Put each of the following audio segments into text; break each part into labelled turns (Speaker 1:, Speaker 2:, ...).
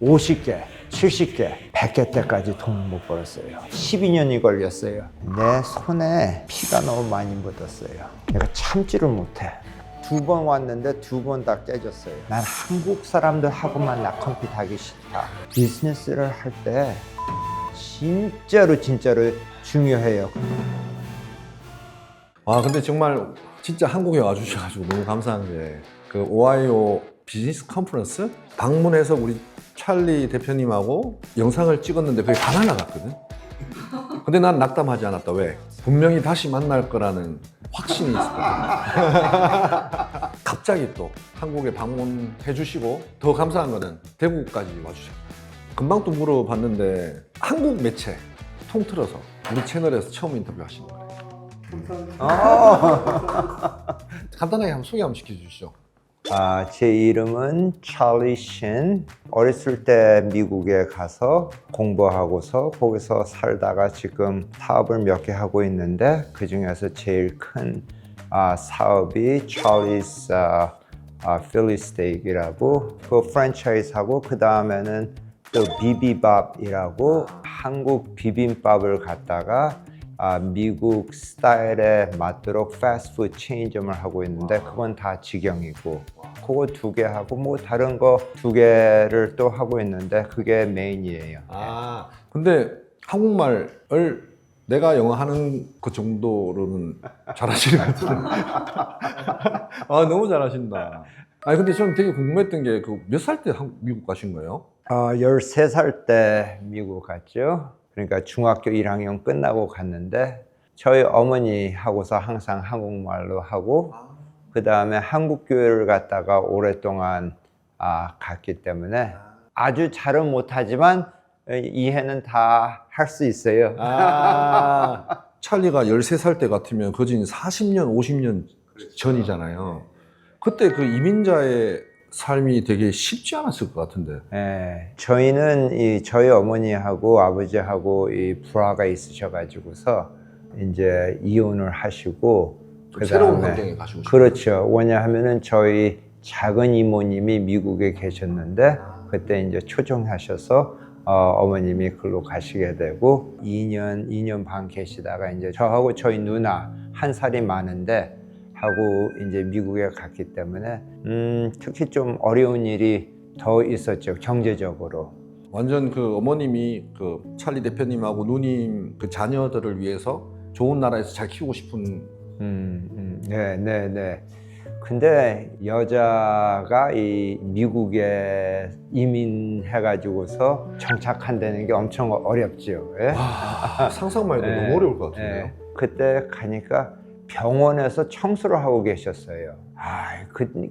Speaker 1: 50개, 70개, 100개 때까지 돈을 못 벌었어요. 12년이 걸렸어요. 내 손에 피가 너무 많이 묻었어요. 내가 참지를 못해. 2번 왔는데 2번 다 깨졌어요. 난 한국 사람들하고만 나 컴퓨트하기 싫다. 비즈니스를 할 때 진짜로 중요해요.
Speaker 2: 아 근데 정말 진짜 한국에 와주셔가지고 너무 감사한 게 그 오하이오 비즈니스 컨퍼런스 방문해서 우리 찰리 대표님하고 영상을 찍었는데 그게 다 날아갔거든. 근데 난 낙담하지 않았다. 왜? 분명히 다시 만날 거라는 확신이 있었거든. 갑자기 또 한국에 방문해 주시고 더 감사한 거는 대구까지 와주셨다. 금방 또 물어봤는데 한국 매체 통틀어서 우리 채널에서 처음 인터뷰 하시는 거예요. 간단하게 한번 소개 한번 시켜주시죠.
Speaker 1: 제 이름은 찰리 신. 어렸을 때 미국에 가서 공부하고서 거기서 살다가 지금 사업을 몇 개 하고 있는데 그 중에서 제일 큰 사업이 찰리's 필리 스테이크라고 그 프랜차이즈하고 그 다음에는 또 비비밥이라고 한국 비빔밥을 갖다가 미국 스타일에 맞도록 패스트푸드 체인점을 하고 있는데 그건 다 직영이고 그거 2개 하고 뭐 다른 거 2개를 또 하고 있는데 그게 메인이에요.
Speaker 2: 근데 한국말을 내가 영어 하는 그 정도로는 잘하시는 것 같은데. 너무 잘하신다. 근데 저는 되게 궁금했던 게 그 몇 살 때 미국 가신 거예요?
Speaker 1: 13살 때 미국 갔죠. 그러니까 중학교 1학년 끝나고 갔는데 저희 어머니 하고서 항상 한국말로 하고 그 다음에 한국 교회를 갔다가 오랫동안 갔기 때문에 아주 잘은 못하지만 이해는 다 할 수 있어요.
Speaker 2: 찰리가 13살 때 같으면 거진 40년, 50년 전이잖아요. 그때 그 이민자의 삶이 되게 쉽지 않았을 것 같은데.
Speaker 1: 네, 저희는 저희 어머니하고 아버지하고 불화가 있으셔가지고서 이제 이혼을 하시고
Speaker 2: 새로운 환경에 가시고 싶어요.
Speaker 1: 그렇죠. 왜냐하면은 저희 작은 이모님이 미국에 계셨는데 그때 이제 초청하셔서 어머님이 글로 가시게 되고 2년 반 계시다가 이제 저하고 저희 누나 1살이 많은데 하고 이제 미국에 갔기 때문에 특히 좀 어려운 일이 더 있었죠. 경제적으로.
Speaker 2: 완전 그 어머님이 그 찰리 대표님하고 누님 그 자녀들을 위해서 좋은 나라에서 잘 키우고 싶은.
Speaker 1: 네. 근데 여자가 이 미국에 이민해가지고서 정착한다는 게 엄청 어렵죠. 예?
Speaker 2: 상상만 해도 너무 어려울 것 같은데요.
Speaker 1: 그때 가니까 병원에서 청소를 하고 계셨어요.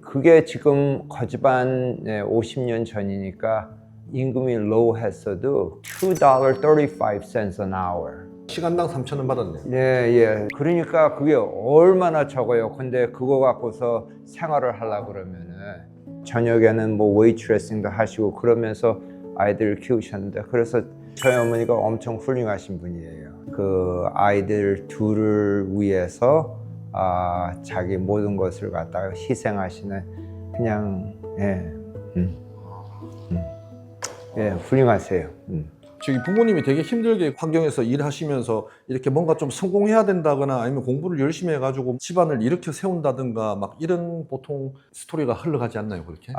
Speaker 1: 그게 지금 거짓말 50년 전이니까 임금이 low 했어도 $2.35 an hour.
Speaker 2: 시간당 3,000원 받았네요.
Speaker 1: 예. 그러니까 그게 얼마나 적어요. 근데 그거 갖고서 생활을 하려고 그러면은 저녁에는 뭐 웨이트레싱도 하시고 그러면서 아이들을 키우셨는데 그래서 저희 어머니가 엄청 훌륭하신 분이에요. 그 아이들 둘을 위해서 자기 모든 것을 갖다가 희생하시는 그냥 훌륭하세요.
Speaker 2: 저기 부모님이 되게 힘들게 환경에서 일하시면서 이렇게 뭔가 좀 성공해야 된다거나 아니면 공부를 열심히 해가지고 집안을 일으켜 세운다든가 막 이런 보통 스토리가 흘러가지 않나요, 그렇게?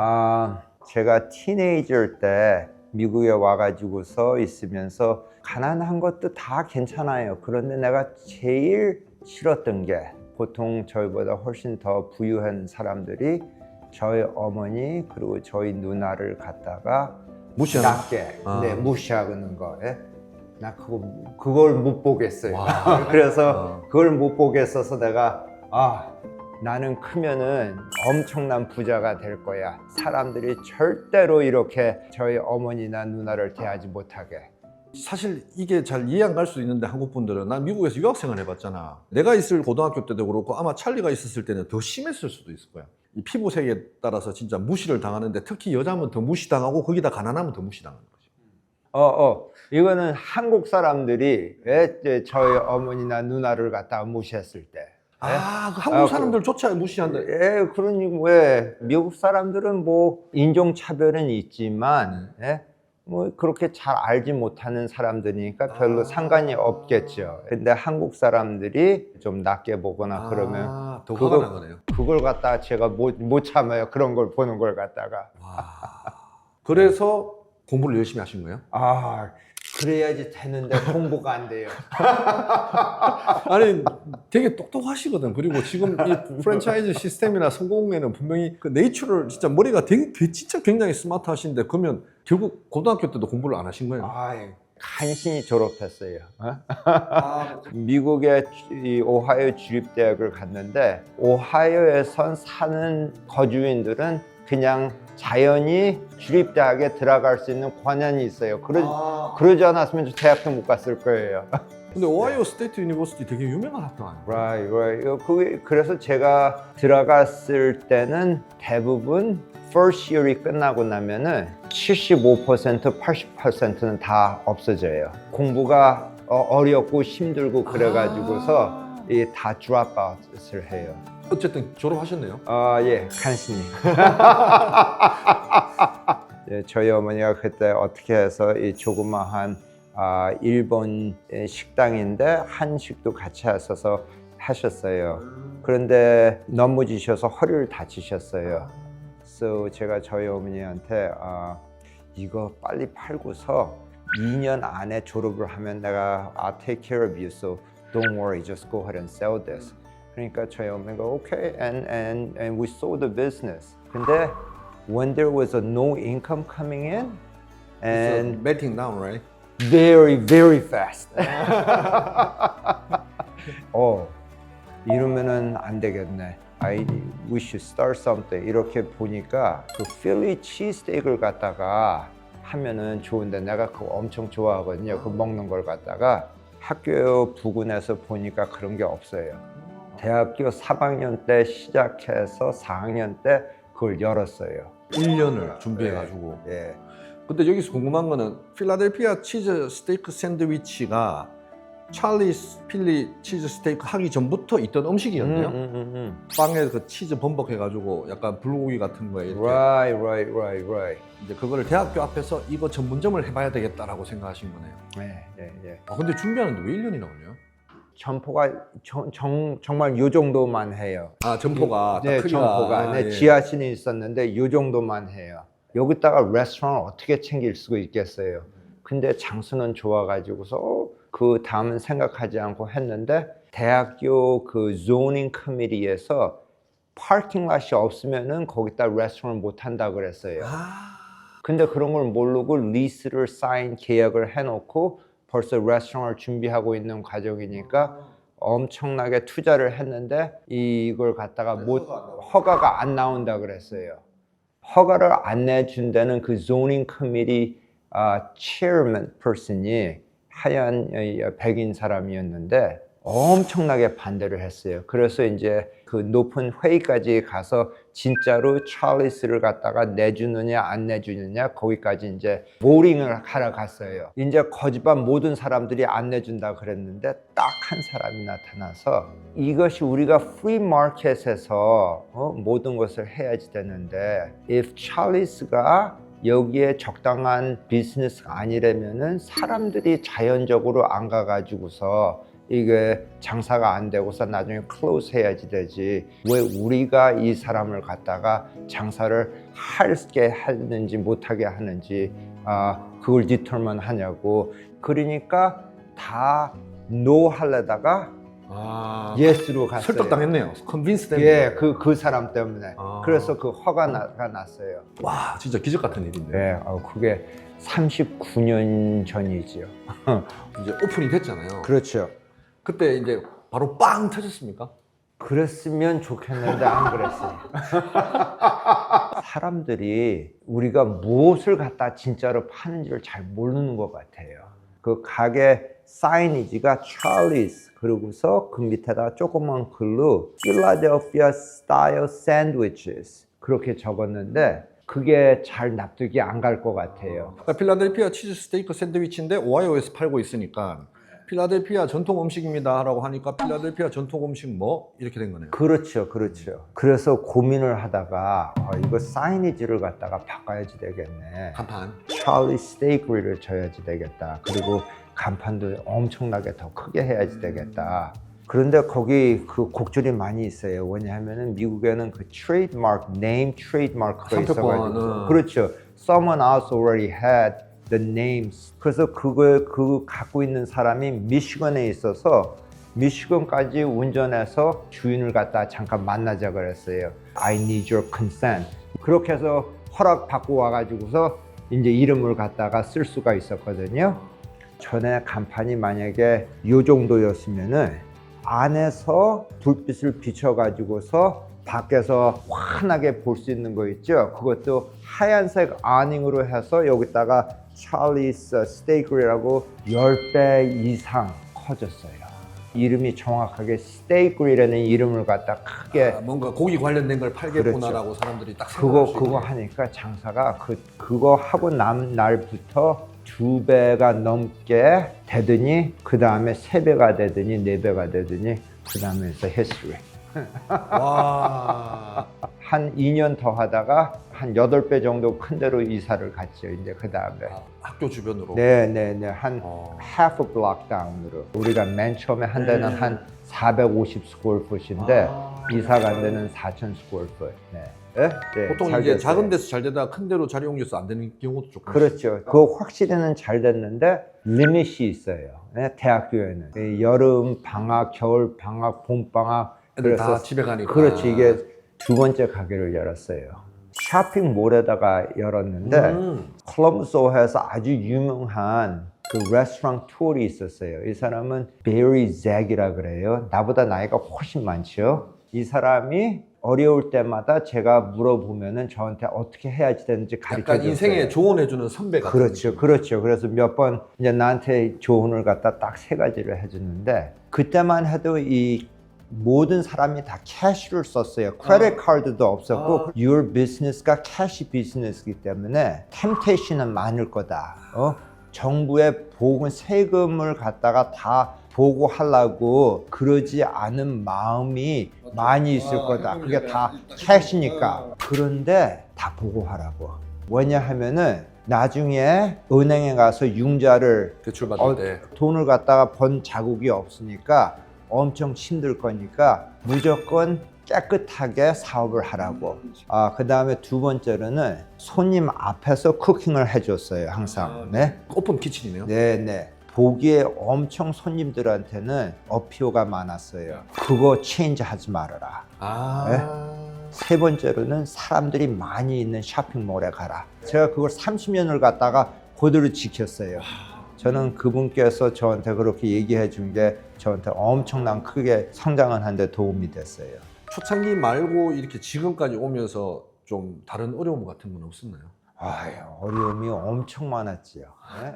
Speaker 1: 제가 티네이저 때 미국에 와가지고서 있으면서 가난한 것도 다 괜찮아요. 그런데 내가 제일 싫었던 게 보통 저희보다 훨씬 더 부유한 사람들이 저희 어머니 그리고 저희 누나를 갖다가 낮게 무시하는 거에 나 그걸 못 보겠어요. 그래서 그걸 못 보겠어서 내가 나는 크면은 엄청난 부자가 될 거야. 사람들이 절대로 이렇게 저희 어머니나 누나를 대하지 못하게.
Speaker 2: 사실 이게 잘 이해 안 갈 수도 있는데 한국 분들은 난 미국에서 유학생을 해봤잖아. 내가 있을 고등학교 때도 그렇고 아마 찰리가 있었을 때는 더 심했을 수도 있을 거야. 이 피부색에 따라서 진짜 무시를 당하는데 특히 여자면 더 무시당하고 거기다 가난하면 더 무시당하는 거지.
Speaker 1: 이거는 한국 사람들이 왜 저희 어머니나 누나를 갖다가 무시했을 때.
Speaker 2: 그 한국 사람들조차 무시한다.
Speaker 1: 그러니 왜 미국 사람들은 뭐 인종차별은 있지만 뭐 그렇게 잘 알지 못하는 사람들이니까 별로 상관이 없겠죠. 근데 한국 사람들이 좀 낮게 보거나 그러면
Speaker 2: 더 화가 나거네요.
Speaker 1: 그걸 갖다가 제가 못 참아요. 그런 걸 보는 걸 갖다가.
Speaker 2: 그래서 공부를 열심히 하신 거예요?
Speaker 1: 아, 그래야지 되는데 공부가 안 돼요.
Speaker 2: 아니 되게 똑똑하시거든. 그리고 지금 이 프랜차이즈 시스템이나 성공에는 분명히 그 네이처를 진짜 머리가 되게 진짜 굉장히 스마트하신데 그러면 결국 고등학교 때도 공부를 안 하신 거예요?
Speaker 1: 간신히 졸업했어요. 미국의 이 오하이오 주립대학을 갔는데 오하이오에선 사는 거주인들은 그냥 자연히 주립대학에 들어갈 수 있는 권한이 있어요. 그러지 않았으면 대학교 못 갔을 거예요.
Speaker 2: 근데 오하이오 스테이트 유니버시티 되게 유명한 학교 아니에요?
Speaker 1: Right. 그래서 제가 들어갔을 때는 대부분 first year이 끝나고 나면은 75%, 80%는 다 없어져요. 공부가 어렵고 힘들고 그래가지고서 다 드롭아웃을 해요.
Speaker 2: 어쨌든 졸업하셨네요.
Speaker 1: 예, 간신히. 예, 저희 어머니가 그때 어떻게 해서 이 조그마한 일본 식당인데 한식도 같이 하셔서 하셨어요. 그런데 넘어지셔서 허리를 다치셨어요. 그래서 제가 저희 어머니한테 이거 빨리 팔고서 2년 안에 졸업을 하면 내가 I'll take care of you, so don't worry, just go ahead and sell this. 그러니까 저희 어머니가 okay, and we sold the business. 근데 when there was a no income coming in, and
Speaker 2: melting down, right?
Speaker 1: very, very fast. 이러면은 안 되겠네. We should start something. 이렇게 보니까 그 필리 치즈스테이크를 갖다가 하면은 좋은데 내가 그거 엄청 좋아하거든요. 그 먹는 걸 갖다가 학교 부근에서 보니까 그런 게 없어요. 대학교 3학년 때 시작해서 4학년 때 그걸 열었어요.
Speaker 2: 1년을 준비해가지고.
Speaker 1: 예.
Speaker 2: 근데 여기서 궁금한 거는 필라델피아 치즈 스테이크 샌드위치가 찰리스 필리 치즈 스테이크 하기 전부터 있던 음식이었네요. 빵에 그 치즈 범벅해가지고 약간 불고기 같은 거에 이렇게.
Speaker 1: Right.
Speaker 2: 이제 그거를 대학교 앞에서 이거 전문점을 해봐야 되겠다라고 생각하신 거네요.
Speaker 1: 예.
Speaker 2: 근데 준비하는데 왜 1년이나 걸려요?
Speaker 1: 점포가 정말 요 정도만 해요.
Speaker 2: 점포가
Speaker 1: 네,
Speaker 2: 크기가.
Speaker 1: 점포가. 네, 지하실이 있었는데 요 정도만 해요. 여기다가 레스토랑을 어떻게 챙길 수가 있겠어요. 근데 장소는 좋아가지고서 그 다음은 생각하지 않고 했는데 대학교 그 zoning committee에서 파킹 랏이 없으면은 거기다 레스토랑을 못 한다 그랬어요. 근데 그런 걸 모르고 리스를 사인 계약을 해놓고 벌써 레스토랑을 준비하고 있는 과정이니까 엄청나게 투자를 했는데 이걸 갖다가 허가가 안 나온다 그랬어요. 허가를 안 내준 데는 그 zoning committee chairman person이 하얀 백인 사람이었는데 엄청나게 반대를 했어요. 그래서 이제 그 높은 회의까지 가서 진짜로 찰리스를 갖다가 내주느냐 안 내주느냐 거기까지 이제 모링을 하러 갔어요. 이제 거짓말 모든 사람들이 안 내준다 그랬는데 딱 한 사람이 나타나서 이것이 우리가 프리 마켓에서 모든 것을 해야지 되는데 if 찰리스가 여기에 적당한 비즈니스가 아니라면은 사람들이 자연적으로 안 가가지고서 이게 장사가 안 되고서 나중에 클로즈 해야지 되지 왜 우리가 이 사람을 갖다가 장사를 할게 하는지 못하게 하는지 그걸 디터먼 하냐고. 그러니까 다 노 하려다가 예스로 갔어요.
Speaker 2: 설득당했네요. 컨빈스 때문에.
Speaker 1: 예, 그 사람 때문에. 그래서 그 허가가 났어요.
Speaker 2: 와, 진짜 기적 같은 일인데.
Speaker 1: 네, 그게 39년 전이지요.
Speaker 2: 이제 오픈이 됐잖아요.
Speaker 1: 그렇죠.
Speaker 2: 그때 이제 바로 빵 터졌습니까?
Speaker 1: 그랬으면 좋겠는데 안 그랬어요. 사람들이 우리가 무엇을 갖다 진짜로 파는지를 잘 모르는 것 같아요. 그 가게 사이니지가 찰리스 그러고서 그 밑에다 조그만 글로 필라델피아 스타일 샌드위치스 그렇게 적었는데 그게 잘 납득이 안 갈 것 같아요.
Speaker 2: 그러니까 필라델피아 치즈 스테이크 샌드위치인데 오하이오에서 팔고 있으니까 필라델피아 전통 음식입니다라고 하니까 필라델피아 전통 음식 뭐 이렇게 된 거네요.
Speaker 1: 그렇죠, 그렇죠. 그래서 고민을 하다가 이거 사이니지를 갖다가 바꿔야지 되겠네.
Speaker 2: 간판.
Speaker 1: 찰리 스테이크를 줘야지 되겠다. 그리고 간판도 엄청나게 더 크게 해야지 되겠다. 그런데 거기 그 곡절이 많이 있어요. 왜냐하면은 미국에는 그 트레이드마크, 네임 트레이드마크가 있어가지고. 그렇죠. Someone else already had the names. 그래서 그거 갖고 있는 사람이 미시건에 있어서 미시건까지 운전해서 주인을 갖다 잠깐 만나자 그랬어요. I need your consent. 그렇게 해서 허락 받고 와가지고서 이제 이름을 갖다가 쓸 수가 있었거든요. 전에 간판이 만약에 이 정도였으면은 안에서 불빛을 비춰가지고서 밖에서 환하게 볼 수 있는 거 있죠. 그것도 하얀색 아닝으로 해서 여기다가 찰리스 스테이크라고 10배 이상 커졌어요. 이름이 정확하게 스테이크라는 이름을 갖다 크게
Speaker 2: 뭔가 고기 관련된 걸 팔겠구나라고
Speaker 1: 그렇죠.
Speaker 2: 사람들이 딱 생각할 수
Speaker 1: 그거
Speaker 2: 있는.
Speaker 1: 하니까 장사가 그거 하고 난 날부터 2배가 넘게 되더니 그 다음에 3배가 되더니 4배가 되더니 그 다음에서 history.
Speaker 2: 와.
Speaker 1: 한 2년 더 하다가 한 8배 정도 큰 데로 이사를 갔죠. 이제 그 다음에.
Speaker 2: 학교 주변으로.
Speaker 1: 네네네. 한 half a block down으로. 우리가 맨 처음에 한 데는 한 450 square foot인데 이사 간 데는 4,000 square foot. 네. 네?
Speaker 2: 보통
Speaker 1: 잘
Speaker 2: 이제
Speaker 1: 됐어요.
Speaker 2: 작은 데서 잘 되다가 큰 데로 자리 옮겨서 안 되는 경우도 조금.
Speaker 1: 그렇죠. 그거 확실히는 잘 됐는데 리밋이 있어요. 네, 대학교에는 여름 방학, 겨울 방학, 봄 방학.
Speaker 2: 애들 다 집에 가니까.
Speaker 1: 그렇지. 이게 2번째 가게를 열었어요. 쇼핑몰에다가 열었는데 콜럼버스에서 아주 유명한 그 레스토랑 투어리 있었어요. 이 사람은 베리 잭이라 그래요. 나보다 나이가 훨씬 많죠. 이 사람이 어려울 때마다 제가 물어보면은 저한테 어떻게 해야지 되는지 가르쳐
Speaker 2: 약간
Speaker 1: 줬어요.
Speaker 2: 인생에 조언해주는 선배 같은.
Speaker 1: 그렇죠, 그렇죠. 그래서 몇 번 이제 나한테 조언을 갖다 딱 3가지를 해주는데 그때만 해도 이 모든 사람이 다 캐시를 썼어요. 크레딧 카드도 없었고 your business가 캐시 비즈니스이기 때문에 템테이션은 많을 거다. 정부의 보건 세금을 갖다가 다 보고하려고 그러지 않은 마음이 많이 있을 거다. 그게 다 캐시니까. 그런데 다 보고하라고. 왜냐하면은 나중에 은행에 가서 융자를
Speaker 2: 대출받을 때.
Speaker 1: 돈을 갖다가 번 자국이 없으니까 엄청 힘들 거니까 무조건 깨끗하게 사업을 하라고. 그 다음에 2번째로는 손님 앞에서 쿠킹을 해줬어요. 항상. 네.
Speaker 2: 오픈 키친이네요.
Speaker 1: 네네. 보기에 엄청 손님들한테는 어피오가 많았어요. 그거 체인지 하지 말아라. 네? 3번째로는 사람들이 많이 있는 쇼핑몰에 가라. 제가 그걸 30년을 갖다가 그대로 지켰어요. 저는 그분께서 저한테 그렇게 얘기해 준 게 저한테 엄청난 크게 성장을 하는 데 도움이 됐어요.
Speaker 2: 초창기 말고 이렇게 지금까지 오면서 좀 다른 어려움 같은 건 없었나요?
Speaker 1: 아유, 어려움이 엄청 많았지요. 네?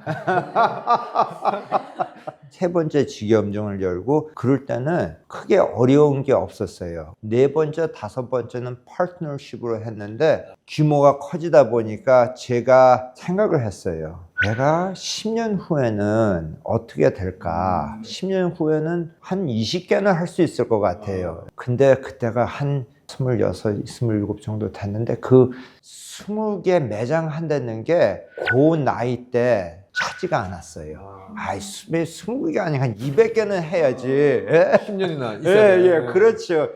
Speaker 1: 3번째 직영점을 열고 그럴 때는 크게 어려운 게 없었어요. 4번째, 5번째는 파트너십으로 했는데 규모가 커지다 보니까 제가 생각을 했어요. 내가 10년 후에는 어떻게 될까? 10년 후에는 한 20개는 할 수 있을 것 같아요. 근데 그때가 한 26, 27 정도 됐는데 그 20개 매장 한다는 게 그 나이 때 차지가 않았어요. 20개 아니 한 200개는 해야지. 예?
Speaker 2: 10년이나 있어야
Speaker 1: 예, 예, 그렇죠.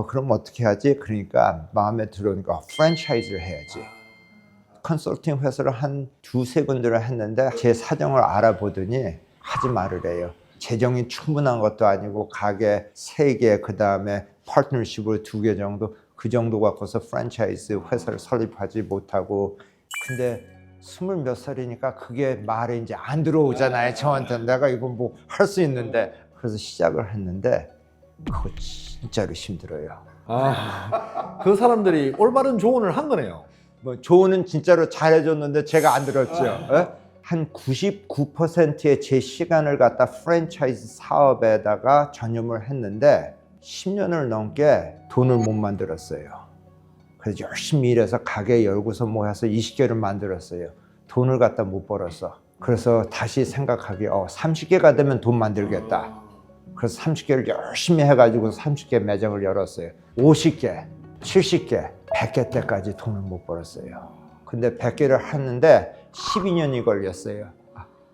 Speaker 1: 그럼 어떻게 하지? 그러니까 마음에 들으니까 프랜차이즈를 해야지. 컨설팅 회사를 한 2-3군데를 했는데 제 사정을 알아보더니 하지 말으래요. 재정이 충분한 것도 아니고 가게 3개, 그 다음에 파트너십으로 2개 정도, 그 정도 갖고서 프랜차이즈 회사를 설립하지 못하고. 근데 20몇 살이니까 그게 말에 이제 안 들어오잖아요. 저한테 내가 이거 뭐 할 수 있는데. 그래서 시작을 했는데 그거 진짜로 힘들어요.
Speaker 2: 그 사람들이 올바른 조언을 한 거네요.
Speaker 1: 뭐 조언은 진짜로 잘해줬는데 제가 안 들었죠. 한 99%의 제 시간을 갖다 프랜차이즈 사업에다가 전념을 했는데 10년을 넘게 돈을 못 만들었어요. 그래서 열심히 일해서 가게 열고서 뭐 해서 20개를 만들었어요. 돈을 갖다 못 벌었어. 그래서 다시 생각하기 30개가 되면 돈 만들겠다. 그래서 30개를 열심히 해가지고 30개 매장을 열었어요. 50개, 70개, 100개 때까지 돈을 못 벌었어요. 근데 100개를 했는데 12년이 걸렸어요.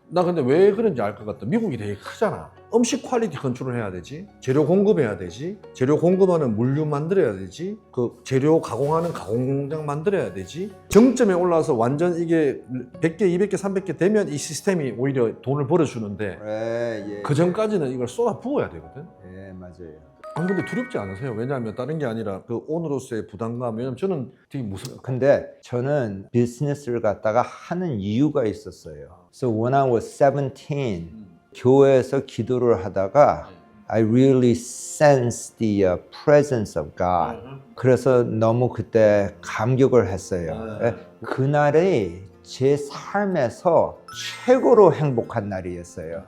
Speaker 2: 나 근데 왜 그런지 알 것 같다. 미국이 되게 크잖아. 음식 퀄리티 컨트롤 해야 되지. 재료 공급해야 되지. 재료 공급하는 물류 만들어야 되지. 그 재료 가공하는 가공공장 만들어야 되지. 정점에 올라와서 완전 이게 100개, 200개, 300개 되면 이 시스템이 오히려 돈을 벌어주는데
Speaker 1: 예.
Speaker 2: 그 전까지는 이걸 쏟아 부어야 되거든.
Speaker 1: 예, 맞아요.
Speaker 2: 아니 근데 두렵지 않으세요? 왜냐하면 다른 게 아니라 그 오너로서의 부담감. 왜냐면 저는 되게
Speaker 1: 근데 저는 비즈니스를 갖다가 하는 이유가 있었어요. So when I was 17, 교회에서 기도를 하다가 I really sensed the presence of God. 그래서 너무 그때 감격을 했어요. 그날이 제 삶에서 최고로 행복한 날이었어요.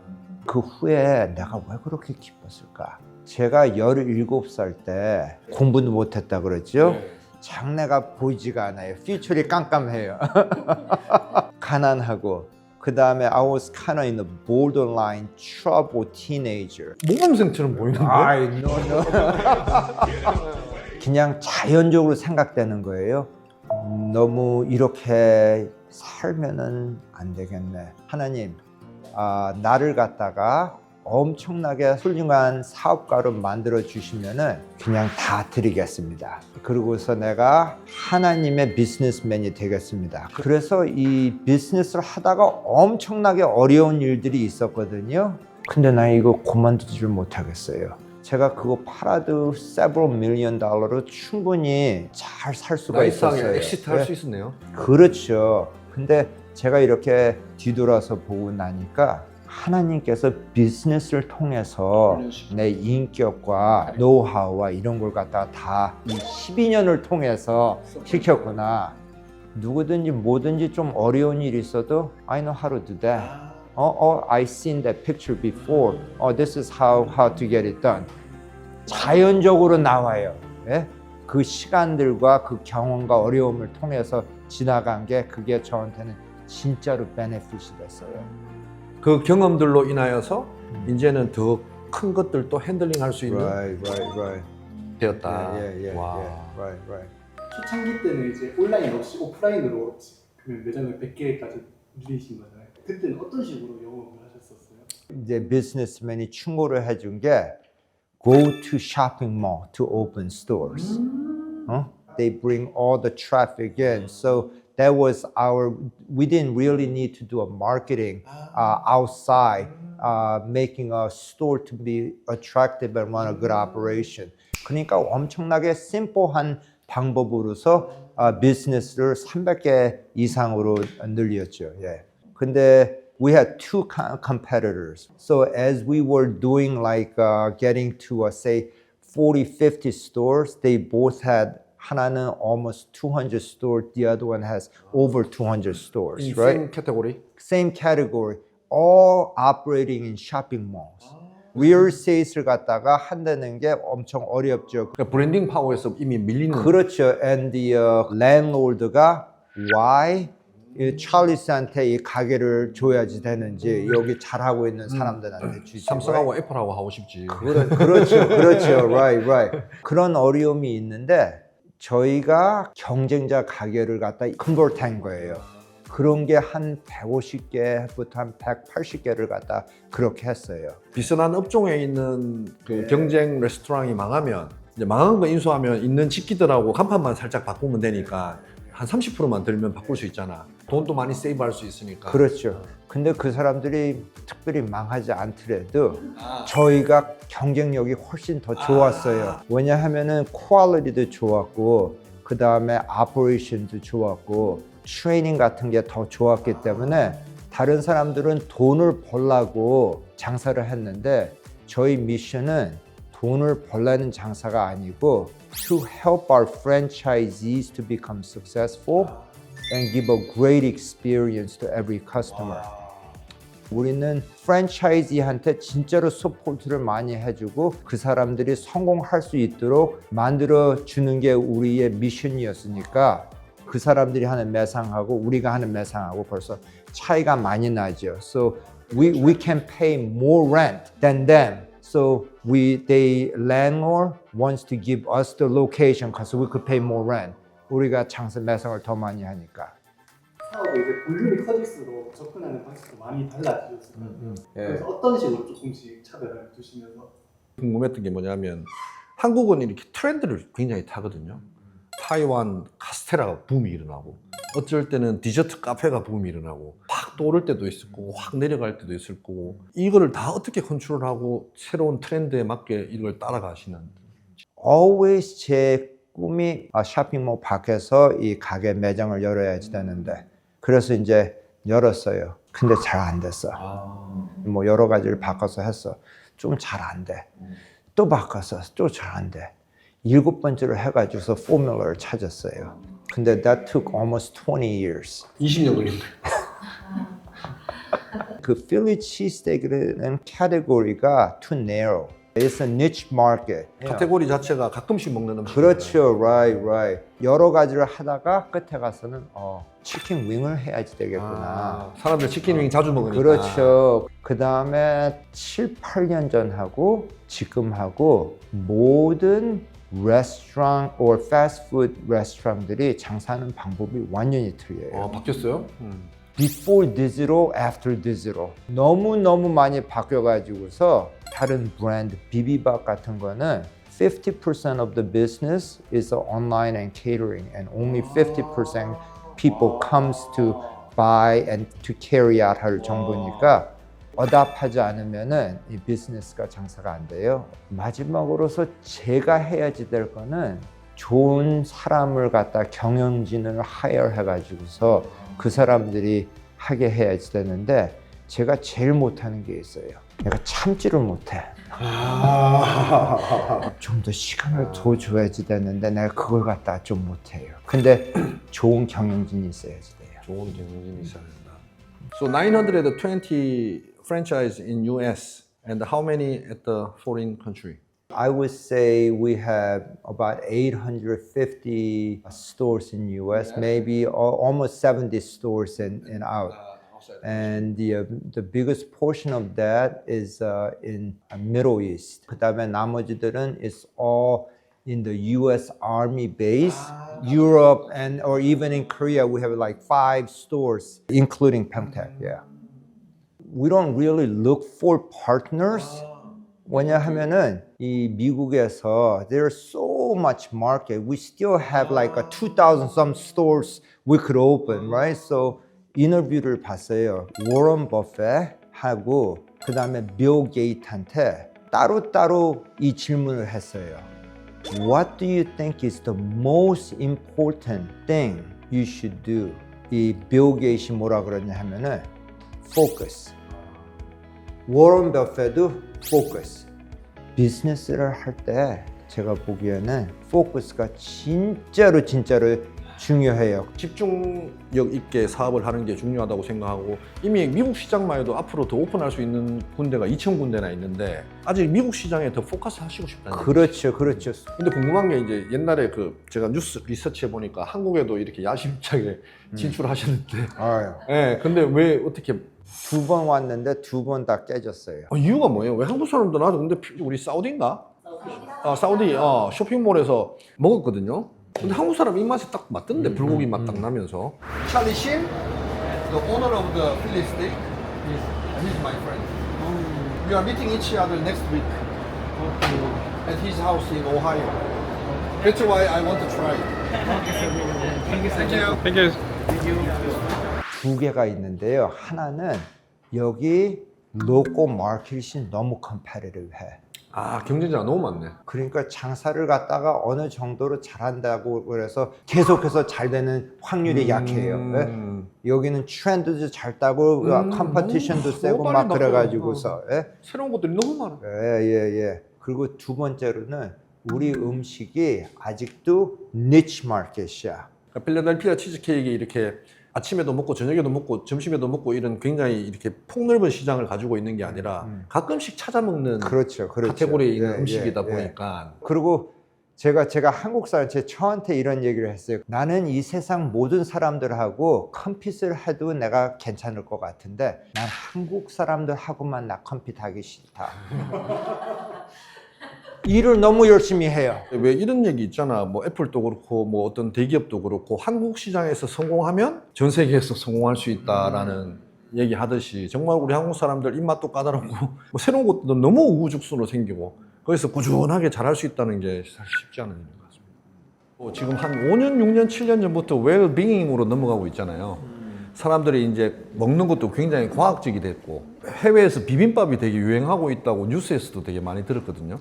Speaker 1: 그 후에 내가 왜 그렇게 기뻤을까? 제가 17살 때 공부도 못했다 그랬죠? 장래가 보이지가 않아요. 퓨처리 깜깜해요. 가난하고 그 다음에 I was kind of in a borderline troubled teenager.
Speaker 2: 모범생처럼 보이는데?
Speaker 1: 아이, no. 그냥 자연적으로 생각되는 거예요. 너무 이렇게 살면은 안 되겠네. 하나님, 나를 갖다가 엄청나게 훌륭한 사업가로 만들어 주시면은 그냥 다 드리겠습니다. 그러고서 내가 하나님의 비즈니스맨이 되겠습니다. 그래서 이 비즈니스를 하다가 엄청나게 어려운 일들이 있었거든요. 근데 나 이거 그만두지를 못하겠어요. 제가 그거 팔아도 several million 달러로 충분히 잘 살 수가 있었어요.
Speaker 2: 엑시트 할 수 있었네요.
Speaker 1: 그렇죠. 근데 제가 이렇게 뒤돌아서 보고 나니까 하나님께서 비즈니스를 통해서 내 인격과 노하우와 이런 걸 갖다가 다 이 12년을 통해서 시켰구나. 누구든지 뭐든지 좀 어려운 일이 있어도 I know how to do that. I seen that picture before. This is how to get it done. 자연적으로 나와요. 예? 그 시간들과 그 경험과 어려움을 통해서 지나간 게 그게 저한테는 진짜로 베네핏이 됐어요.
Speaker 2: 그 경험들로 인하여서 이제는 더 큰 것들도 핸들링 할 수 있는
Speaker 1: Right.
Speaker 2: 되었다.
Speaker 1: 와. Right.
Speaker 3: 초창기 때는 이제 온라인 없이 오프라인으로 그 매장을 100개까지 늘리신 거잖아요. 그때는 어떤 식으로 영업을 하셨었어요?
Speaker 1: 이제 비즈니스맨이 충고를 해준 게 go to shopping mall to open stores. They bring all the traffic in. So that was we didn't really need to do a marketing outside, making a store to be attractive and run a good operation. 그러니까 엄청나게 심플한 방법으로서 비즈니스를 300개 이상으로 늘렸죠. 예. 근데 we had two competitors. So as we were doing like getting to say 40, 50 stores, they both had 하나는 almost 200 stores, the other one has over 200 stores,
Speaker 2: In
Speaker 1: right?
Speaker 2: same category.
Speaker 1: Same category, all operating in shopping malls. real estate을 갖다가 한다는 게 엄청 어렵죠.
Speaker 2: 그러니까 브랜딩 파워에서 이미 밀리는.
Speaker 1: 그렇죠. And the landlord가 why 찰리스한테 이 가게를 줘야지 되는지 여기 잘하고 있는 사람들한테 주지.
Speaker 2: 삼성하고 애플하고 하고 싶지.
Speaker 1: 그렇죠. Right. 그런 어려움이 있는데 저희가 경쟁자 가게를 갖다 컨버트한 거예요. 그런 게 한 150개부터 한 180개를 갖다 그렇게 했어요.
Speaker 2: 비슷한 업종에 있는 그 경쟁 레스토랑이 망하면 이제 망한 거 인수하면 있는 집기들하고 간판만 살짝 바꾸면 되니까 한 30%만 들면 바꿀 수 있잖아. 돈도 많이 세이브할 수 있으니까.
Speaker 1: 그렇죠. 근데 그 사람들이 특별히 망하지 않더라도 저희가 경쟁력이 훨씬 더 좋았어요. 왜냐하면은 퀄리티도 좋았고 그 다음에 오퍼레이션도 좋았고 트레이닝 같은 게 더 좋았기 때문에 다른 사람들은 돈을 벌려고 장사를 했는데 저희 미션은 돈을 벌려는 장사가 아니고 to help our franchisees to become successful and give a great experience to every customer. 우리는 프랜차이즈한테 진짜로 서포트를 많이 해주고 그 사람들이 성공할 수 있도록 만들어 주는 게 우리의 미션이었으니까 그 사람들이 하는 매상하고 우리가 하는 매상하고 벌써 차이가 많이 나죠. So we can pay more rent than them. So the landlord wants to give us the location because we could pay more rent. 우리가 장사 매상을 더 많이 하니까.
Speaker 3: 사업이 이제 볼륨이 커질수록 접근하는 방식도 많이 달라지셨어요.
Speaker 2: 예.
Speaker 3: 그래서 어떤 식으로 조금씩 차별을 두시면서
Speaker 2: 궁금했던 게 뭐냐면 한국은 이렇게 트렌드를 굉장히 타거든요. 타이완 카스테라가 붐이 일어나고 어쩔 때는 디저트 카페가 붐이 일어나고 확 오를 때도 있을 거고 확 내려갈 때도 있을 거고 이거를 다 어떻게 컨트롤하고 새로운 트렌드에 맞게 이걸 따라가시는
Speaker 1: Always 제 꿈이 쇼핑몰 밖에서 이 가게 매장을 열어야지 되는데 그래서 이제 열었어요. 근데 잘 안 됐어. 뭐 여러 가지를 바꿔서 했어. 좀 잘 안 돼. 또 바꿔서 또 잘 안 돼. 7번째로 해가지고서 포뮬러를 찾았어요. 근데 that took almost 20 years.
Speaker 2: 20년 걸린대.
Speaker 1: 그 필리 치즈스테이크는 카테고리가 too narrow. It's a niche market.
Speaker 2: 카테고리 자체가 가끔씩 먹는 음식.
Speaker 1: 그렇죠, right. 여러 가지를 하다가 끝에 가서는 치킨 윙을 해야지 되겠구나.
Speaker 2: 사람들 치킨 윙 자주 먹으니까.
Speaker 1: 그렇죠. 그 다음에 7, 8년 전하고 지금하고 모든 레스토랑 or 패스트푸드 레스토랑들이 장사하는 방법이 완전히 틀려요.
Speaker 2: 바뀌었어요?
Speaker 1: Before digital, after digital. 너무 많이 바뀌어가지고서 다른 브랜드 비비밥 같은 거는 50% of the business is online and catering, and only 50% people comes to buy and to carry out 할 정도니까 어답하지 않으면은 이 비즈니스가 장사가 안 돼요. 마지막으로서 제가 해야지 될 거는 좋은 사람을 갖다 경영진을 하이어 해가지고서 그 사람들이 하게 해야지 되는데 제가 제일 못하는 게 있어요. 내가 참지를 못해. 좀 더 시간을 더 줘야지 되는데 내가 그걸 갖다 좀 못해요. 근데 좋은 경영진이 있어야지 돼요.
Speaker 2: 좋은 경영진이 있어야 된다. So 920 franchise in US and how many at the foreign country?
Speaker 1: I would say we have about 850 stores in US, maybe almost 70 stores in out. And the biggest portion of that is in Middle East. 그다음에 나머지들은 is all in the US Army base, Europe, and or even in Korea we have like 5 stores, including Pyeongtaek. Yeah. We don't really look for partners. 왜냐하면은 이 미국에서 there's so much market. We still have like 2,000 some stores we could open, right? So 인터뷰를 봤어요. 워런 버핏하고 그 다음에 빌 게이트한테 따로따로 이 질문을 했어요. What do you think is the most important thing you should do? 이 빌 게이트이 뭐라 그러냐 하면은 focus. 워런 버핏도 focus. 비즈니스를 할 때 제가 보기에는 포커스가 진짜로 중요해요.
Speaker 2: 집중력 있게 사업을 하는 게 중요하다고 생각하고 이미 미국 시장만 해도 앞으로 더 오픈할 수 있는 군데가 2,000군데나 있는데 아직 미국 시장에 더 포커스 하시고 싶다는
Speaker 1: 그렇죠.
Speaker 2: 근데 궁금한 게 이제 옛날에 제가 뉴스 리서치해 보니까 한국에도 이렇게 야심차게 진출하셨는데 네, 근데 왜 어떻게
Speaker 1: 2번 왔는데 2번 다 깨졌어요.
Speaker 2: 이유가 뭐예요? 왜 한국 사람들 나도 근데 우리 사우디인가? 사우디 쇼핑몰에서 먹었거든요. 근데 한국 사람 입맛에 딱 맞던데 불고기 맛 딱 나면서. 찰리 신, the owner of the Philly steak, he's my friend. We are meeting each other next week at his house in Ohio. That's why I want to try. Thank you.
Speaker 1: 두 개가 있는데요. 하나는 여기 로컬 마켓이 너무 컴패티티브해.
Speaker 2: 경쟁자가 너무 많네.
Speaker 1: 그러니까 장사를 갖다가 어느 정도로 잘한다고 그래서 계속해서 잘 되는 확률이 약해요. 네? 여기는 트렌드도 잘 따고 컴피티션도 세고 막 그래가지고서
Speaker 2: 새로운 것들이 너무 많아.
Speaker 1: 예. 그리고 두 번째로는 우리 음식이 아직도 니치 마켓이야.
Speaker 2: 필라델피아 치즈케이크 이렇게 아침에도 먹고 저녁에도 먹고 점심에도 먹고 이런 굉장히 이렇게 폭넓은 시장을 가지고 있는 게 아니라 가끔씩 찾아 먹는
Speaker 1: 그렇죠.
Speaker 2: 카테고리에 있는 음식이다 보니까
Speaker 1: 그리고 제가 한국 사람, 저한테 이런 얘기를 했어요. 나는 이 세상 모든 사람들하고 컴핏을 해도 내가 괜찮을 것 같은데 난 한국 사람들하고만 나 컴핏하기 싫다. 일을 너무 열심히 해요.
Speaker 2: 왜 이런 얘기 있잖아. 뭐 애플도 그렇고 뭐 어떤 대기업도 그렇고 한국 시장에서 성공하면 전 세계에서 성공할 수 있다라는 얘기 하듯이 정말 우리 한국 사람들 입맛도 까다롭고 뭐 새로운 것도 너무 우후죽순으로 생기고 거기서 꾸준하게 잘할 수 있다는 게 사실 쉽지 않은 일인 것 같습니다. 지금 한 5년, 6년, 7년 전부터 웰빙으로 넘어가고 있잖아요. 사람들이 이제 먹는 것도 굉장히 과학적이 됐고 해외에서 비빔밥이 되게 유행하고 있다고 뉴스에서도 되게 많이 들었거든요.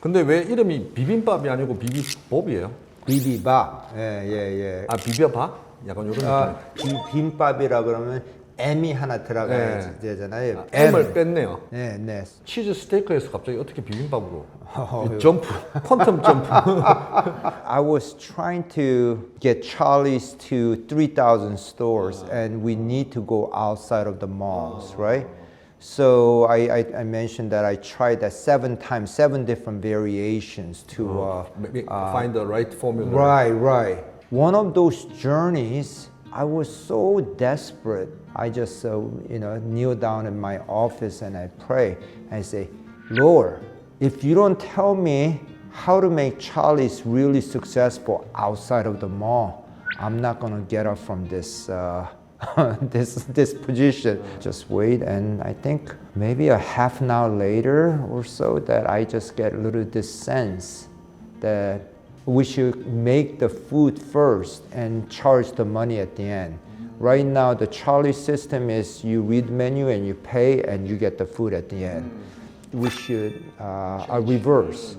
Speaker 2: 근데 왜 이름이 비빔밥이 아니고 비비법이에요?
Speaker 1: 비비밥. 예.
Speaker 2: 아 비벼밥? 약간 이런 느낌.
Speaker 1: 비빔밥이라 그러면 M이 하나 들어가야
Speaker 2: 네.
Speaker 1: 되잖아요.
Speaker 2: M을 뺐네요.
Speaker 1: 네.
Speaker 2: 치즈 스테이크에서 갑자기 어떻게 비빔밥으로? 이 점프, 퀀텀 점프.
Speaker 1: I was trying to get Charlie's to 3,000 stores, and we need to go outside of the malls, right? So I mentioned that I tried that 7 times, 7 different variations to
Speaker 2: Find the right formula.
Speaker 1: right. One of those journeys, I was so desperate. I just kneel down in my office and I pray. I say, Lord, if you don't tell me how to make Charlie's really successful outside of the mall, I'm not gonna get up from this this position. Just wait, and I think maybe a half an hour later or so that I just get a little this sense that we should make the food first and charge the money at the end. Right now, the Charlie system is you read the menu and you pay and you get the food at the end. We should reverse.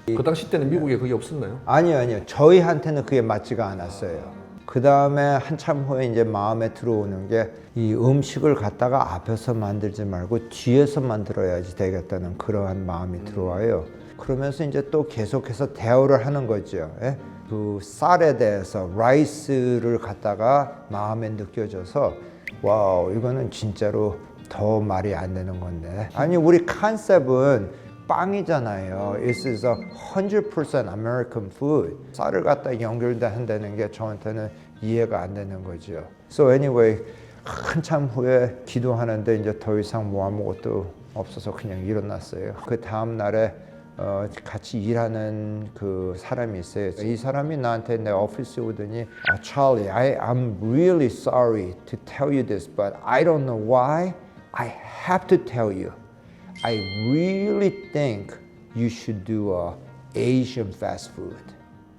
Speaker 2: 그 당시 때는 미국에 그게 없었나요?
Speaker 1: 아니요. 저희한테는 그게 맞지가 않았어요. 그 다음에 한참 후에 이제 마음에 들어오는 게 이 음식을 갖다가 앞에서 만들지 말고 뒤에서 만들어야지 되겠다는 그러한 마음이 들어와요. 그러면서 이제 또 계속해서 대화를 하는 거죠. 예? 그 쌀에 대해서 라이스를 갖다가 마음에 느껴져서 와우, 이거는 진짜로 더 말이 안 되는 건데. 아니, 우리 컨셉은 빵이잖아요. This is a 100% American food. 쌀을 갖다 연결한다는 게 저한테는 이해가 안 되는 거죠. So anyway, 한참 후에 기도하는데 이제 더 이상 뭐 아무것도 없어서 그냥 일어났어요. 그 다음 날에 같이 일하는 그 사람이 있어요. 이 사람이 나한테 내 오피스에 오더니 Charlie, I'm really sorry to tell you this, but I don't know why. I have to tell you. I really think you should do a Asian fast food.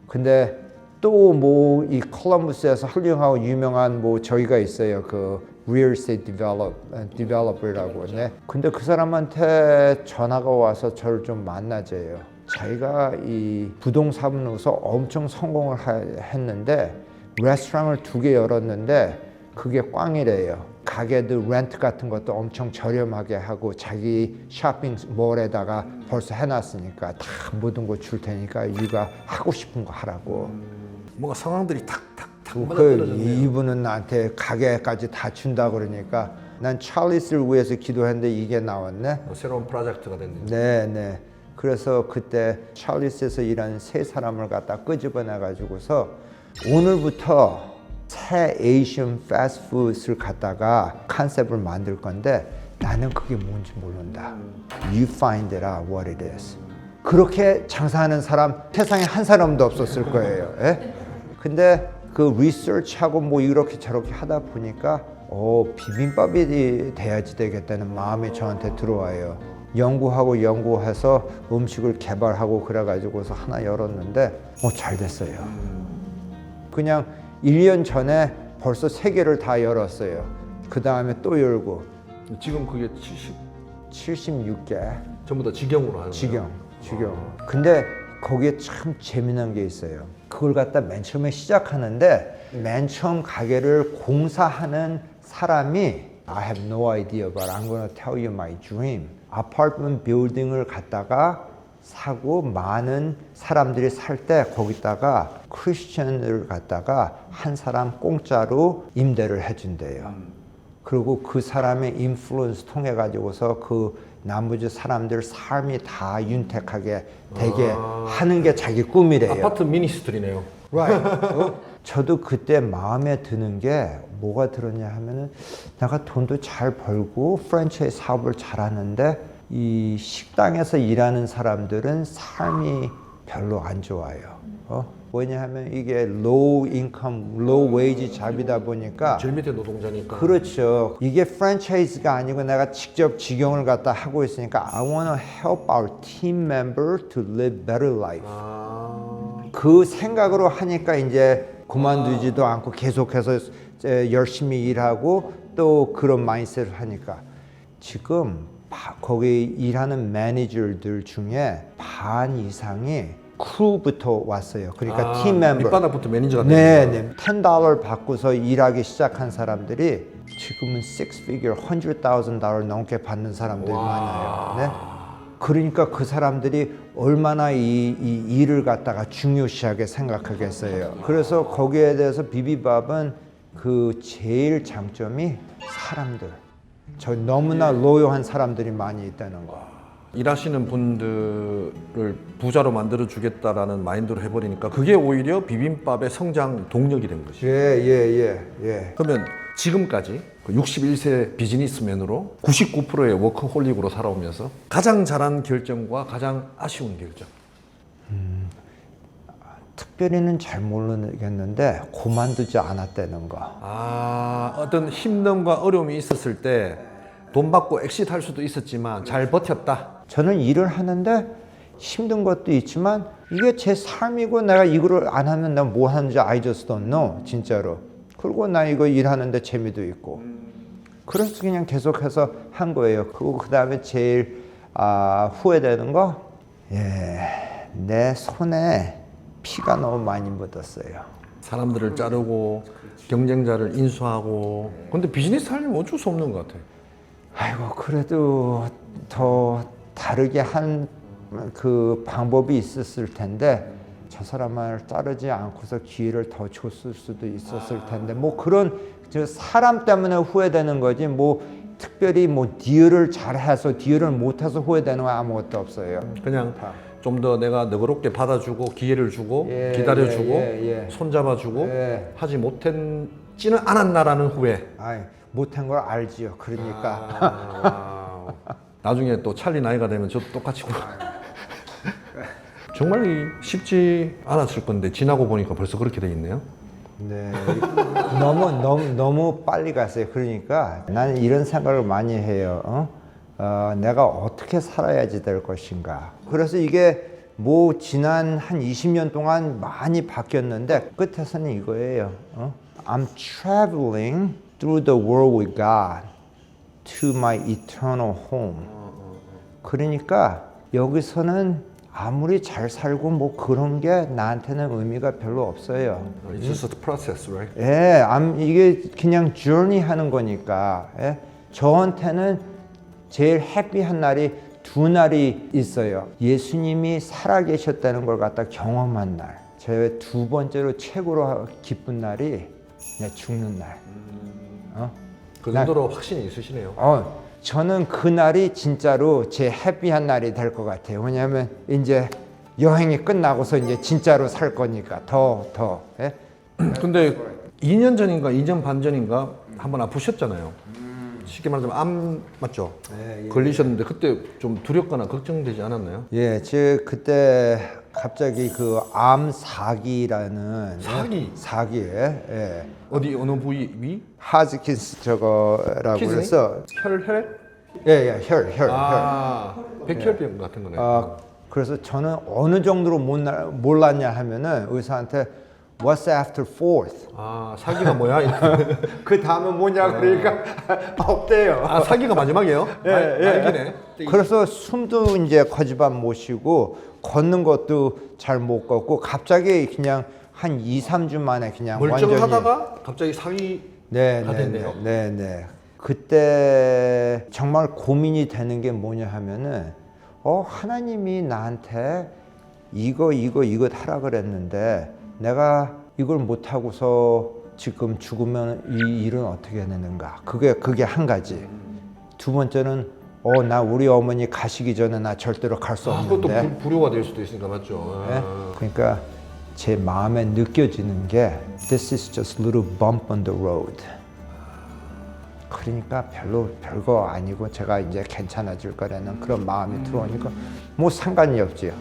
Speaker 1: 근데 또 뭐 이 콜럼버스에서 훌륭하고 유명한 뭐 저희가 있어요. 그 real estate developer라고. 네. 근데 그 사람한테 전화가 와서 저를 좀 만나재요. 자기가 이 부동산으로서 엄청 성공을 했는데 레스토랑을 2개 열었는데 그게 꽝이래요. 가게들 렌트 같은 것도 엄청 저렴하게 하고 자기 쇼핑몰에다가 벌써 해놨으니까 다 모든 거 줄 테니까 네가 하고 싶은 거 하라고.
Speaker 2: 뭔가 상황들이 탁탁탁
Speaker 1: 그 이분은 나한테 가게까지 다 준다 그러니까 난 찰리스를 위해서 기도했는데 이게 나왔네.
Speaker 2: 새로운 프로젝트가 됐는데.
Speaker 1: 네. 그래서 그때 찰리스에서 일하는 3사람을 갖다 끄집어내 가지고서 오늘부터 새 에이션 패스트푸드를 갖다가 컨셉을 만들 건데 나는 그게 뭔지 모른다. You find it out what it is. 그렇게 장사하는 사람 세상에 한 사람도 없었을 거예요. 예? 근데 그 리서치하고 뭐 이렇게 저렇게 하다 보니까 비빔밥이 돼야지 되겠다는 마음이 저한테 들어와요. 연구해서 음식을 개발하고 그래가지고서 하나 열었는데 잘 됐어요. 그냥 1년 전에 벌써 3개를 다 열었어요. 그 다음에 또 열고.
Speaker 2: 지금 그게
Speaker 1: 76개.
Speaker 2: 전부 다 직영으로 하는 거예요?
Speaker 1: 직영. 근데 거기에 참 재미난 게 있어요. 그걸 갖다 맨 처음에 시작하는데 맨 처음 가게를 공사하는 사람이 I have no idea, but I'm gonna tell you my dream. 아파트먼트 빌딩을 갖다가 사고 많은 사람들이 살 때 거기다가 크리스천을 갖다가 한 사람 공짜로 임대를 해준대요. 그리고 그 사람의 인플루언스 통해 가지고서 그 나머지 사람들 삶이 다 윤택하게 되게 하는 게 자기 꿈이래요.
Speaker 2: 아파트 미니스트리네요.
Speaker 1: Right. 저도 그때 마음에 드는 게 뭐가 들었냐 하면은 내가 돈도 잘 벌고 프랜차이즈 사업을 잘하는데 이 식당에서 일하는 사람들은 삶이 별로 안 좋아요. 왜냐하면 이게 low income, low wage 잡이다 보니까
Speaker 2: 제일 밑에 노동자니까.
Speaker 1: 그렇죠. 이게 프랜차이즈가 아니고 내가 직접 직영을 갖다 하고 있으니까 I want to help our team member to live better life. 그 생각으로 하니까 이제 그만두지도 않고 계속해서 열심히 일하고 또 그런 마인드셋을 하니까 지금 거기 일하는 매니저들 중에 반 이상이 크루부터 왔어요. 그러니까 팀 멤버.
Speaker 2: 밑바닥부터 매니저가
Speaker 1: 네,
Speaker 2: 되는
Speaker 1: 네. $10 받고서 일하기 시작한 사람들이 지금은 six figure, $100,000 넘게 받는 사람들이 많아요. 네? 그러니까 그 사람들이 얼마나 이 일을 갖다가 중요시하게 생각하겠어요. 그래서 거기에 대해서 비비밥은 그 제일 장점이 사람들. 저 너무나 로요한 사람들이 많이 있다는 거.
Speaker 2: 일하시는 분들을 부자로 만들어 주겠다라는 마인드로 해버리니까 그게 오히려 비빔밥의 성장 동력이 된 것이죠.
Speaker 1: 예.
Speaker 2: 그러면 지금까지 61세 비즈니스맨으로 99%의 워커홀릭으로 살아오면서 가장 잘한 결정과 가장 아쉬운 결정.
Speaker 1: 특별히는 잘 모르겠는데 그만두지 않았다는 거.
Speaker 2: 어떤 힘듦과 어려움이 있었을 때 돈 받고 엑시트할 수도 있었지만 잘 버텼다.
Speaker 1: 저는 일을 하는데 힘든 것도 있지만 이게 제 삶이고 내가 이거를 안 하면 나 뭐 하는지 I just don't know 진짜로. 그리고 나 이거 일하는데 재미도 있고. 그래서 그냥 계속해서 한 거예요. 그리고 그 다음에 제일 후회되는 거, 내 손에 피가 너무 많이 묻었어요.
Speaker 2: 사람들을 자르고 경쟁자를 인수하고. 근데 비즈니스 하려면 어쩔 수 없는 것 같아.
Speaker 1: 아이고 그래도 더 다르게 한 그 방법이 있었을 텐데 저 사람을 자르지 않고서 기회를 더 줬을 수도 있었을 텐데 뭐 그런 저 사람 때문에 후회되는 거지 뭐 특별히 뭐 딜을 잘해서 딜을 못해서 후회되는 건 아무것도 없어요.
Speaker 2: 그냥 좀 더 내가 너그럽게 받아주고 기회를 주고 기다려주고 손잡아주고 하지 못했지는 않았나라는 후회.
Speaker 1: 못한 걸 알지요. 그러니까
Speaker 2: 나중에 또 찰리 나이가 되면 저도 똑같이 정말 쉽지 않았을 건데 지나고 보니까 벌써 그렇게 돼 있네요.
Speaker 1: 네, 너무 빨리 갔어요. 그러니까 나는 이런 생각을 많이 해요. 내가 어떻게 살아야지 될 것인가. 그래서 이게 뭐 지난 한 20년 동안 많이 바뀌었는데 끝에서는 이거예요. I'm traveling through the world with God to my eternal home. 그러니까 여기서는 아무리 잘 살고 뭐 그런 게 나한테는 의미가 별로 없어요.
Speaker 2: It's just a process, right?
Speaker 1: 이게 그냥 journey 하는 거니까. 저한테는 제일 해피한 날이 두 날이 있어요. 예수님이 살아계셨다는 걸 갖다 경험한 날. 제 두 번째로 최고로 기쁜 날이 내 죽는 날.
Speaker 2: 그 정도로 확신이 있으시네요.
Speaker 1: 저는 그 날이 진짜로 제 해피한 날이 될 것 같아요. 왜냐하면 이제 여행이 끝나고서 이제 진짜로 살 거니까 더.
Speaker 2: 근데 2년 전인가 2년 반 전인가 한번 아프셨잖아요. 쉽게 말하자면 암 맞죠? 걸리셨는데 그때 좀 두렵거나 걱정되지 않았나요?
Speaker 1: 제 그때 갑자기 그 암 사기라는 사기에
Speaker 2: 어디 어느 부위 위?
Speaker 1: 하즈킨스 저거라고
Speaker 2: 키즈니?
Speaker 1: 해서
Speaker 2: 혈혈?
Speaker 1: 혈.
Speaker 2: 백혈병 같은 거네.
Speaker 1: 그래서 저는 어느 정도로 몰랐냐 하면은 의사한테 What's after fourth?
Speaker 2: 사기가 뭐야?
Speaker 1: 그 다음은 뭐냐 그러니까 없대요.
Speaker 2: 사기가 마지막이에요? 알기네.
Speaker 1: 그래서 숨도 이제 거지반 못 쉬고 걷는 것도 잘 못 걷고 갑자기 그냥 한 2, 3주 만에 그냥
Speaker 2: 멀쩡하다가 갑자기 사기가 됐네요.
Speaker 1: 네. 그때 정말 고민이 되는 게 뭐냐 하면은 하나님이 나한테 이거 하라 그랬는데 내가 이걸 못 하고서 지금 죽으면 이 일은 어떻게 되는가? 그게 한 가지. 두 번째는 나 우리 어머니 가시기 전에 나 절대로 갈 수
Speaker 2: 그것도
Speaker 1: 없는데.
Speaker 2: 불효가 될 수도 있으니까 맞죠.
Speaker 1: 네? 그러니까 제 마음에 느껴지는 게 This is just a little bump on the road. 그러니까 별거 아니고 제가 이제 괜찮아질 거라는 그런 마음이 들어오니까 뭐 상관이 없지요.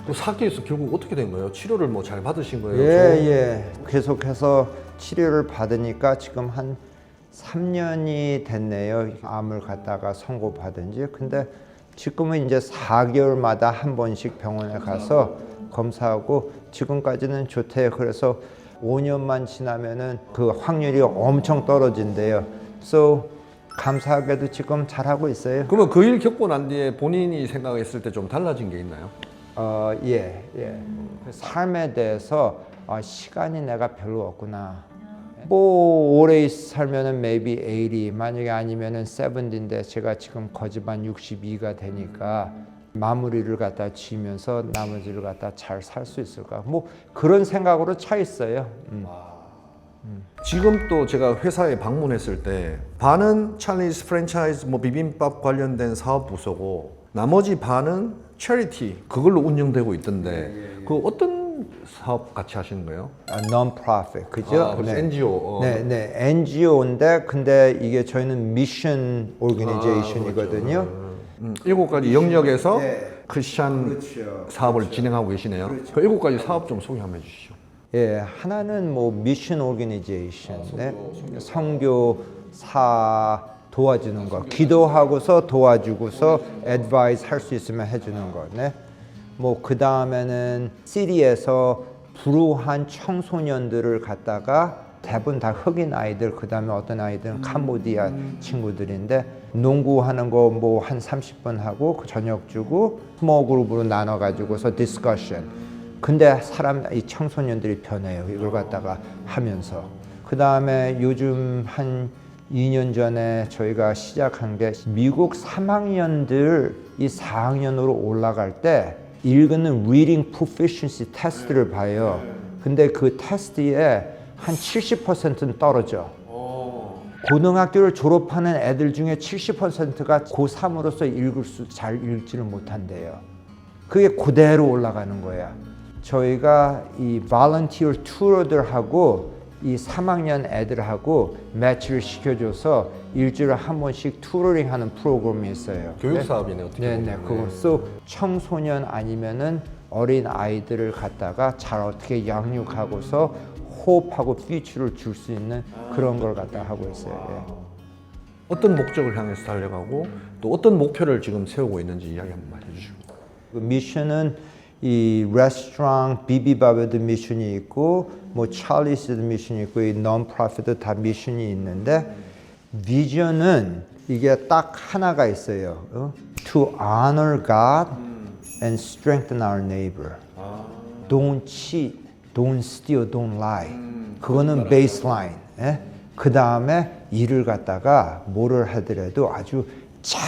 Speaker 2: 그 사기에서 결국 어떻게 된 거예요? 치료를 뭐 잘 받으신 거예요?
Speaker 1: 예. 계속해서 치료를 받으니까 지금 한 3년이 됐네요. 암을 갖다가 선고받은 지. 근데 지금은 이제 4개월마다 한 번씩 병원에 가서 검사하고 지금까지는 좋대요. 그래서 5년만 지나면은 그 확률이 엄청 떨어진대요. So 감사하게도 지금 잘하고 있어요.
Speaker 2: 그러면 그 일 겪고 난 뒤에 본인이 생각했을 때 좀 달라진 게 있나요?
Speaker 1: 예. 삶에 대해서 시간이 내가 별로 없구나. 뭐 오래 살면은 maybe 80, 만약에 아니면은 70인데 제가 지금 거짓말 62가 되니까 마무리를 갖다 지면서 나머지를 갖다 잘 살 수 있을까? 뭐 그런 생각으로 차 있어요.
Speaker 2: 지금 또 제가 회사에 방문했을 때 반은 찰리스 프랜차이즈 뭐 비빔밥 관련된 사업 부서고 나머지 반은 체리티 그걸로 운영되고 있던데 그 어떤 사업 같이 하시는 거예요?
Speaker 1: non-profit, 그죠?
Speaker 2: 그래서 NGO.
Speaker 1: 네, NGO인데 근데 이게 저희는 미션 오르가니제이션이거든요.
Speaker 2: 7가지 영역에서
Speaker 1: 네.
Speaker 2: 크리스찬
Speaker 1: 그렇죠.
Speaker 2: 사업을 진행하고 계시네요. 그 7가지 사업 좀 소개 한번 해주시죠.
Speaker 1: 예, 하나는 뭐 미션 오르가니제이션, 선교사 도와주는 거, 기도하고서 도와주고서 애드바이스 할 수 있으면 해주는 거, 네. 뭐 그 다음에는 시리에서 불우한 청소년들을 갖다가 대부분 다 흑인 아이들, 그 다음에 어떤 아이들은 캄보디아 친구들인데 농구하는 거 뭐 한 30분 하고 그 저녁 주고 스몰 그룹으로 나눠 가지고서 디스커션. 근데 이 청소년들이 변해요. 이걸 갖다가 하면서. 그 다음에 요즘 한 2년 전에 저희가 시작한 게 미국 3학년들 이 4학년으로 올라갈 때 읽는 reading proficiency 테스트를 봐요. 근데 그 테스트에 한 70%는 떨어져. 고등학교를 졸업하는 애들 중에 70%가 고3으로서 잘 읽지를 못한대요. 그게 그대로 올라가는 거야. 저희가 이 volunteer tutor들하고 이 3학년 애들하고 매치를 시켜줘서 일주일에 한 번씩 투어링 하는 프로그램이 있어요.
Speaker 2: 교육 사업이네 어떻게 보면.
Speaker 1: 그것도 청소년 아니면은 어린 아이들을 갖다가 잘 어떻게 양육하고서 호흡하고 퓨처를 줄 수 있는 그런 걸 갖다 하고 있어요.
Speaker 2: 어떤 목적을 향해서 달려가고 또 어떤 목표를 지금 세우고 있는지 이야기 한번 해주시고.
Speaker 1: 그 미션은 이 레스토랑 비비밥에도 미션이 있고 뭐 찰리스도 미션이 있고 이 non-profit도 다 미션이 있는데 비전은 이게 딱 하나가 있어요. To honor God and strengthen our neighbor. Don't cheat, don't steal, don't lie. 그거는 베이스라인. 그 다음에 일을 갖다가 뭐를 하더라도 아주 잘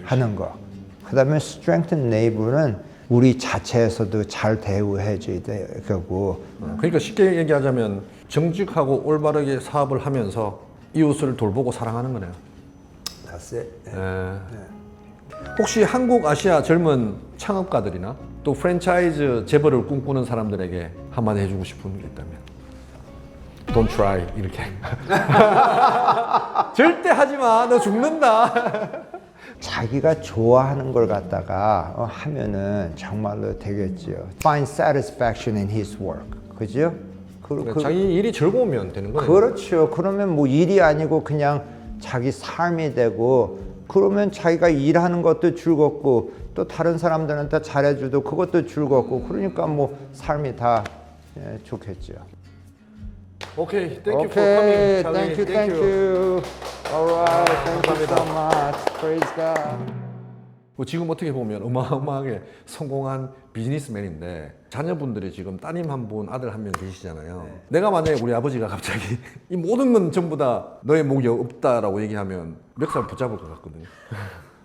Speaker 1: 하는 거. 그 다음에 strengthen neighbor는 우리 자체에서도 잘 대우해줘야 되고.
Speaker 2: 그러니까 쉽게 얘기하자면 정직하고 올바르게 사업을 하면서 이웃을 돌보고 사랑하는 거네요.
Speaker 1: That's it.
Speaker 2: 혹시 한국 아시아 젊은 창업가들이나 또 프랜차이즈 재벌을 꿈꾸는 사람들에게 한마디 해주고 싶은 게 있다면 Don't try 이렇게 절대 하지마 너 죽는다.
Speaker 1: 자기가 좋아하는 걸 갖다가 하면은 정말로 되겠지요. Find satisfaction in his work. 그죠?
Speaker 2: 자기 일이 즐거우면 되는 거예요.
Speaker 1: 그렇죠. 그러면 뭐 일이 아니고 그냥 자기 삶이 되고 그러면 자기가 일하는 것도 즐겁고 또 다른 사람들한테 잘해줘도 그것도 즐겁고 그러니까 뭐 삶이 다 좋겠죠.
Speaker 2: 오케이, thank you for coming, Charlie.
Speaker 1: Thank you. Alright, thank you so much. Praise God.
Speaker 2: 지금 어떻게 보면 어마어마하게 성공한 비즈니스맨인데 자녀분들이 지금 따님 한 분, 아들 한 명 계시잖아요. 내가 만약에 우리 아버지가 갑자기 이 모든 건 전부 다 너의 목이 없다라고 얘기하면 멱살 붙잡을 것 같거든요.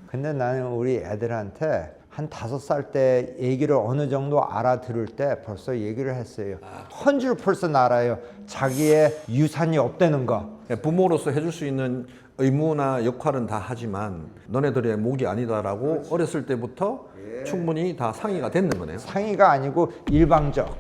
Speaker 1: 근데 나는 우리 애들한테 한 5살 때 얘기를 어느 정도 알아들을 때 벌써 얘기를 했어요. 헌줄 벌써 알아요. 자기의 유산이 없다는 거.
Speaker 2: 부모로서 해줄 수 있는 의무나 역할은 다 하지만 너네들의 목이 아니다라고 어렸을 때부터 충분히 다 상의가 됐는 거네요.
Speaker 1: 상의가 아니고 일방적.